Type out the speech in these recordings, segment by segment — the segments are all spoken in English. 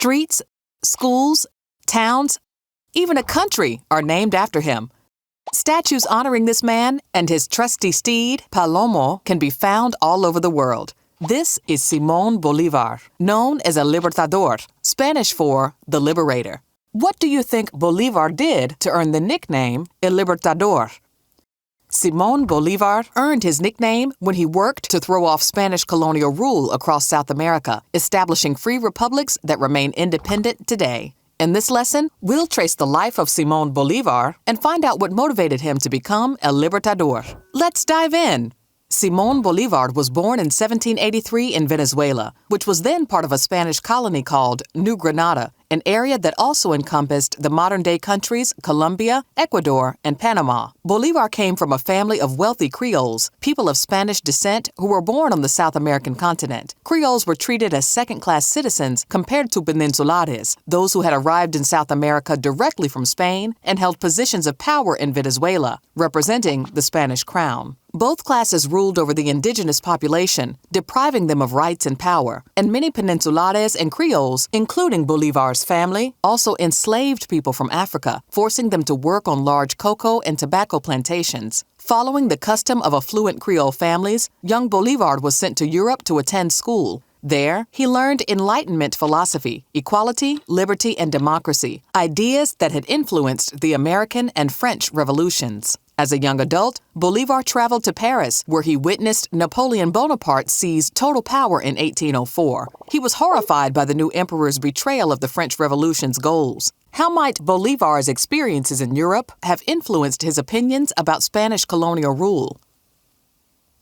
Streets, schools, towns, even a country are named after him. Statues honoring this man and his trusty steed, Palomo, can be found all over the world. This is Simón Bolívar, known as El Libertador, Spanish for the Liberator. What do you think Bolívar did to earn the nickname El Libertador? Simón Bolívar earned his nickname when he worked to throw off Spanish colonial rule across South America, establishing free republics that remain independent today. In this lesson, we'll trace the life of Simón Bolívar and find out what motivated him to become El Libertador. Let's dive in. Simón Bolívar was born in 1783 in Venezuela, which was then part of a Spanish colony called New Granada, an area that also encompassed the modern-day countries Colombia, Ecuador, and Panama. Bolívar came from a family of wealthy Creoles, people of Spanish descent who were born on the South American continent. Creoles were treated as second-class citizens compared to Peninsulares, those who had arrived in South America directly from Spain and held positions of power in Venezuela, representing the Spanish crown. Both classes ruled over the indigenous population, depriving them of rights and power, and many Peninsulares and Creoles, including Bolívar's family, also enslaved people from Africa, forcing them to work on large cocoa and tobacco plantations. Following the custom of affluent Creole families, young Bolívar was sent to Europe to attend school. There, he learned Enlightenment philosophy, equality, liberty, and democracy, ideas that had influenced the American and French revolutions. As a young adult, Bolívar traveled to Paris, where he witnessed Napoleon Bonaparte seize total power in 1804. He was horrified by the new emperor's betrayal of the French Revolution's goals. How might Bolívar's experiences in Europe have influenced his opinions about Spanish colonial rule?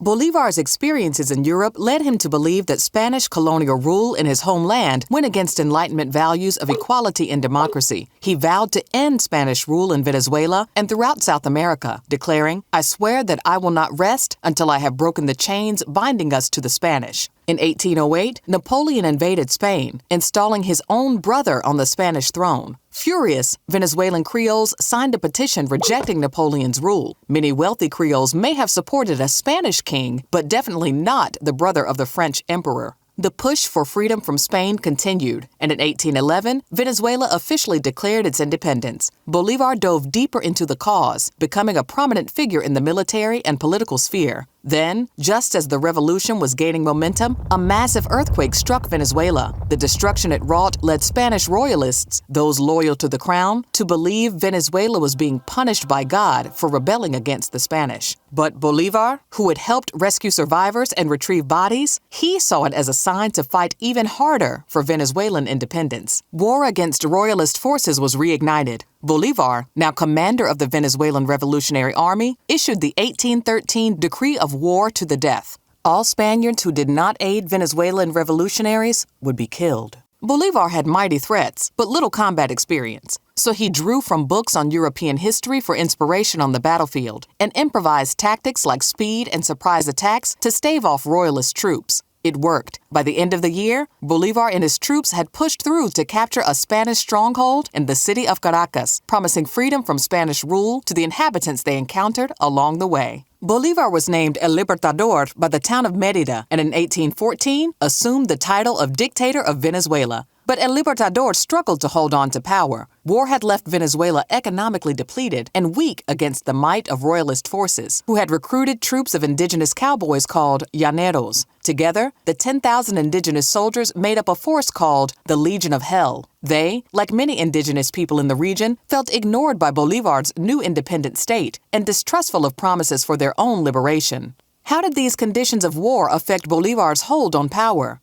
Bolívar's experiences in Europe led him to believe that Spanish colonial rule in his homeland went against Enlightenment values of equality and democracy. He vowed to end Spanish rule in Venezuela and throughout South America, declaring, "I swear that I will not rest until I have broken the chains binding us to the Spanish." In 1808, Napoleon invaded Spain, installing his own brother on the Spanish throne. Furious, Venezuelan Creoles signed a petition rejecting Napoleon's rule. Many wealthy Creoles may have supported a Spanish king, but definitely not the brother of the French emperor. The push for freedom from Spain continued, and in 1811, Venezuela officially declared its independence. Bolívar dove deeper into the cause, becoming a prominent figure in the military and political sphere. Then, just as the revolution was gaining momentum, a massive earthquake struck Venezuela. The destruction it wrought led Spanish royalists, those loyal to the crown, to believe Venezuela was being punished by God for rebelling against the Spanish. But Bolívar, who had helped rescue survivors and retrieve bodies, he saw it as a sign to fight even harder for Venezuelan independence. War against royalist forces was reignited. Bolívar, now commander of the Venezuelan Revolutionary Army, issued the 1813 Decree of War to the death. All Spaniards who did not aid Venezuelan revolutionaries would be killed. Bolívar had mighty threats, but little combat experience, so he drew from books on European history for inspiration on the battlefield and improvised tactics like speed and surprise attacks to stave off royalist troops. It worked. By the end of the year, Bolívar and his troops had pushed through to capture a Spanish stronghold in the city of Caracas, promising freedom from Spanish rule to the inhabitants they encountered along the way. Bolívar was named El Libertador by the town of Mérida and in 1814 assumed the title of Dictator of Venezuela. But El Libertador struggled to hold on to power. War had left Venezuela economically depleted and weak against the might of royalist forces, who had recruited troops of indigenous cowboys called llaneros. Together, the 10,000 indigenous soldiers made up a force called the Legion of Hell. They, like many indigenous people in the region, felt ignored by Bolívar's new independent state and distrustful of promises for their own liberation. How did these conditions of war affect Bolívar's hold on power?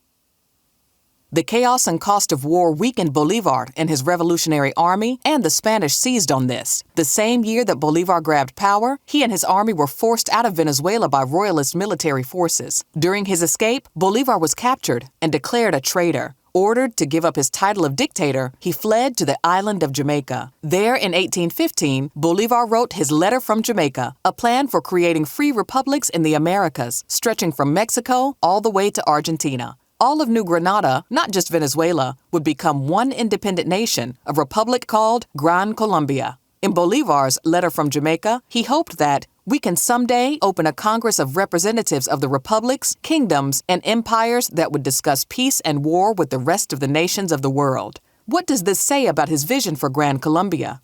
The chaos and cost of war weakened Bolívar and his revolutionary army, and the Spanish seized on this. The same year that Bolívar grabbed power, he and his army were forced out of Venezuela by royalist military forces. During his escape, Bolívar was captured and declared a traitor. Ordered to give up his title of dictator, he fled to the island of Jamaica. There, in 1815, Bolívar wrote his Letter from Jamaica, a plan for creating free republics in the Americas, stretching from Mexico all the way to Argentina. All of New Granada, not just Venezuela, would become one independent nation, a republic called Gran Colombia. In Bolívar's Letter from Jamaica, he hoped that we can someday open a Congress of Representatives of the republics, kingdoms, and empires that would discuss peace and war with the rest of the nations of the world. What does this say about his vision for Gran Colombia?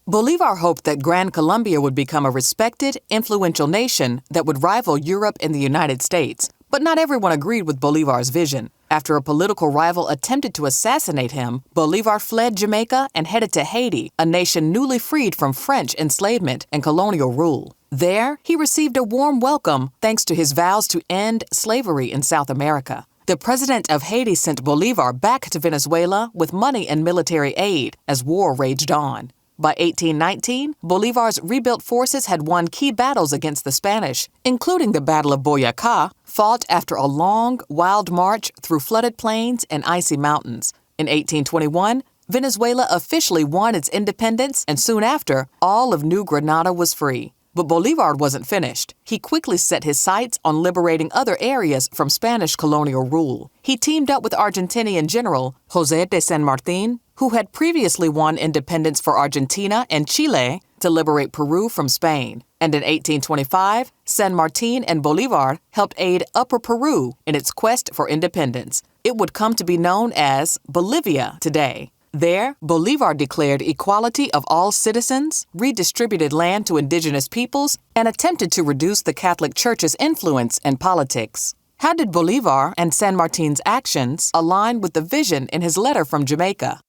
Bolivar hoped that Gran Colombia would become a respected, influential nation that would rival Europe and the United States. But not everyone agreed with Bolivar's vision. After a political rival attempted to assassinate him, Bolivar fled Jamaica and headed to Haiti, a nation newly freed from French enslavement and colonial rule. There, he received a warm welcome thanks to his vows to end slavery in South America. The president of Haiti sent Bolivar back to Venezuela with money and military aid as war raged on. By 1819, Bolivar's rebuilt forces had won key battles against the Spanish, including the Battle of Boyacá, fought after a long, wild march through flooded plains and icy mountains. In 1821, Venezuela officially won its independence, and soon after, all of New Granada was free. But Bolivar wasn't finished. He quickly set his sights on liberating other areas from Spanish colonial rule. He teamed up with Argentinian General José de San Martín, who had previously won independence for Argentina and Chile, to liberate Peru from Spain. And in 1825, San Martín and Bolivar helped aid Upper Peru in its quest for independence. It would come to be known as Bolivia today. There, Bolivar declared equality of all citizens, redistributed land to indigenous peoples, and attempted to reduce the Catholic Church's influence in politics. How did Bolivar and San Martín's actions align with the vision in his letter from Jamaica?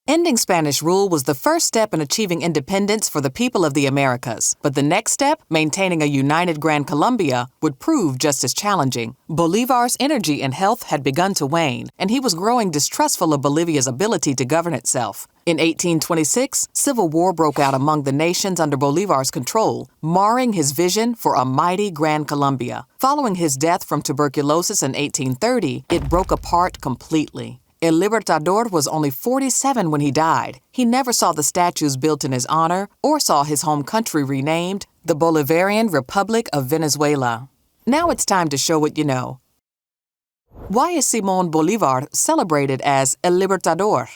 Ending Spanish rule was the first step in achieving independence for the people of the Americas, but the next step, maintaining a united Gran Colombia, would prove just as challenging. Bolivar's energy and health had begun to wane, and he was growing distrustful of Bolivia's ability to govern itself. In 1826, civil war broke out among the nations under Bolivar's control, marring his vision for a mighty Gran Colombia. Following his death from tuberculosis in 1830, it broke apart completely. El Libertador was only 47 when he died. He never saw the statues built in his honor or saw his home country renamed the Bolivarian Republic of Venezuela. Now it's time to show what you know. Why is Simón Bolívar celebrated as El Libertador?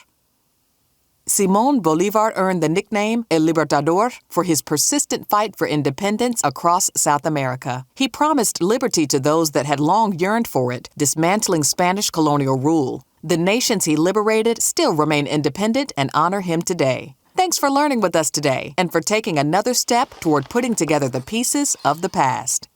Simón Bolívar earned the nickname El Libertador for his persistent fight for independence across South America. He promised liberty to those that had long yearned for it, dismantling Spanish colonial rule. The nations he liberated still remain independent and honor him today. Thanks for learning with us today and for taking another step toward putting together the pieces of the past.